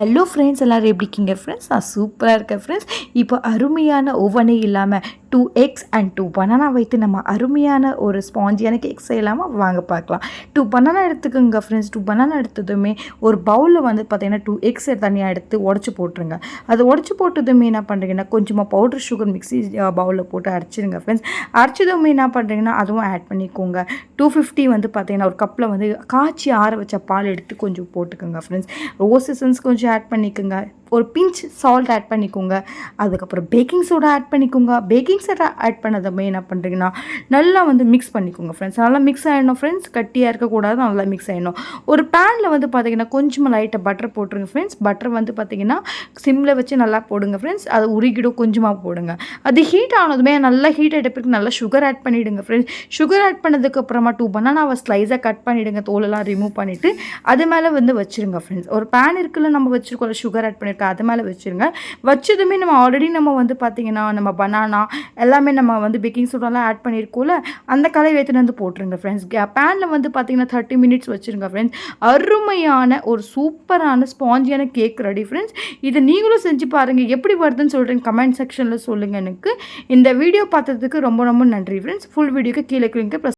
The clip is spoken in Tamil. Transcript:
ஹலோ ஃப்ரெண்ட்ஸ், எல்லோரும் எப்படி இருக்கீங்க ஃப்ரெண்ட்ஸ்? நான் சூப்பராக இருக்கேன் ஃப்ரெண்ட்ஸ். இப்போ அருமையான ஓவனே இல்லாமல் 2 எக்ஸ் அண்ட் 2 பனானா வைத்து நம்ம அருமையான ஒரு ஸ்பாஞ்சியான கேக் செய்யலாமா? வாங்க பார்க்கலாம். 2 பனானா எடுத்துக்கோங்க ஃப்ரெண்ட்ஸ். 2 பனானா எடுத்ததுமே ஒரு பவுலில் வந்து பார்த்தீங்கன்னா 2 எக்ஸ் தனியாக எடுத்து உடச்சி போட்டுருங்க. அது உடச்சி போட்டதுமே என்ன பண்ணுறீங்கன்னா கொஞ்சமாக பவுடர் சுகர் மிக்ஸி பவுலில் போட்டு அரைச்சிடுங்க ஃப்ரெண்ட்ஸ். அரைச்சதுமே என்ன பண்ணுறீங்கன்னா அதுவும் ஆட் பண்ணிக்கோங்க. 250 வந்து பார்த்தீங்கன்னா ஒரு கப்பில் வந்து காய்ச்சி ஆற வச்ச பால் எடுத்து கொஞ்சம் போட்டுக்கோங்க ஃப்ரெண்ட்ஸ். ரோஸ் எசன்ஸ் கொஞ்சம் ஆட் பண்ணிக்கோங்க. ஒரு பிஞ்ச் சால்ட் ஆட் பண்ணிக்கோங்க. அதுக்கப்புறம் பேக்கிங் சோடா ஆட் பண்ணிக்கோங்க. பேக்கிங் சோடா ஆட் பண்ணதுமே என்ன பண்ணுறீங்கன்னா நல்லா வந்து மிக்ஸ் பண்ணிக்கோங்க ஃப்ரெண்ட்ஸ். நல்லா மிக்ஸ் ஆகிடணும் ஃப்ரெண்ட்ஸ். கட்டியாக இருக்கக்கூடாது, நல்லா மிக்ஸ் ஆகிடணும். ஒரு பேனில் வந்து பார்த்தீங்கன்னா கொஞ்சமாக லைட்டாக பட்டர் போட்டுருங்க ஃப்ரெண்ட்ஸ். பட்டர் வந்து பார்த்தீங்கன்னா சிம்மில் வச்சு நல்லா போடுங்க ஃப்ரெண்ட்ஸ். அது உருகிடும், கொஞ்சமாக போடுங்க. அது ஹீட் ஆனதுமே நல்லா ஹீட் ஆகிட்ட பிறகு நல்லா சுகர் ஆட் பண்ணிவிடுங்க ஃப்ரெண்ட்ஸ். சுகர் ஆட் பண்ணதுக்கப்புறமா 2 பனானாவை ஸ்லைஸாக கட் பண்ணிவிடுங்க. தோலெல்லாம் ரிமூவ் பண்ணிவிட்டு அது மேலே வந்து வச்சுருங்க ஃப்ரெண்ட்ஸ். ஒரு பேன் இருக்குல்ல, நம்ம வச்சுருக்கோம் சுகர் ஆட் பண்ணியிருக்கோம், அது மேலே வச்சுருங்க. வச்சதுமே நம்ம ஆல்ரெடி நம்ம வந்து பார்த்திங்கன்னா நம்ம பனானா எல்லாமே நம்ம வந்து பேக்கிங் சோடாலாம் ஆட் பண்ணியிருக்கோம்ல, அந்த கலவை எடுத்துகிட்டு வந்து போட்டுருங்க ஃப்ரெண்ட்ஸ். பேனில் வந்து பார்த்திங்கன்னா 30 மினிட்ஸ் வச்சுருங்க ஃப்ரெண்ட்ஸ். அருமையான ஒரு சூப்பரான ஸ்பாஞ்சியான கேக் ரெடி ஃப்ரெண்ட்ஸ். இதை நீங்களும் செஞ்சு பாருங்கள். எப்படி வருதுன்னு சொல்கிறேன் கமெண்ட் செக்ஷனில் சொல்லுங்கள் எனக்கு. இந்த வீடியோ பார்த்ததுக்கு ரொம்ப ரொம்ப நன்றி ஃப்ரெண்ட்ஸ். ஃபுல் வீடியோக்கு கீழே லிங்க் ப்ளஸ்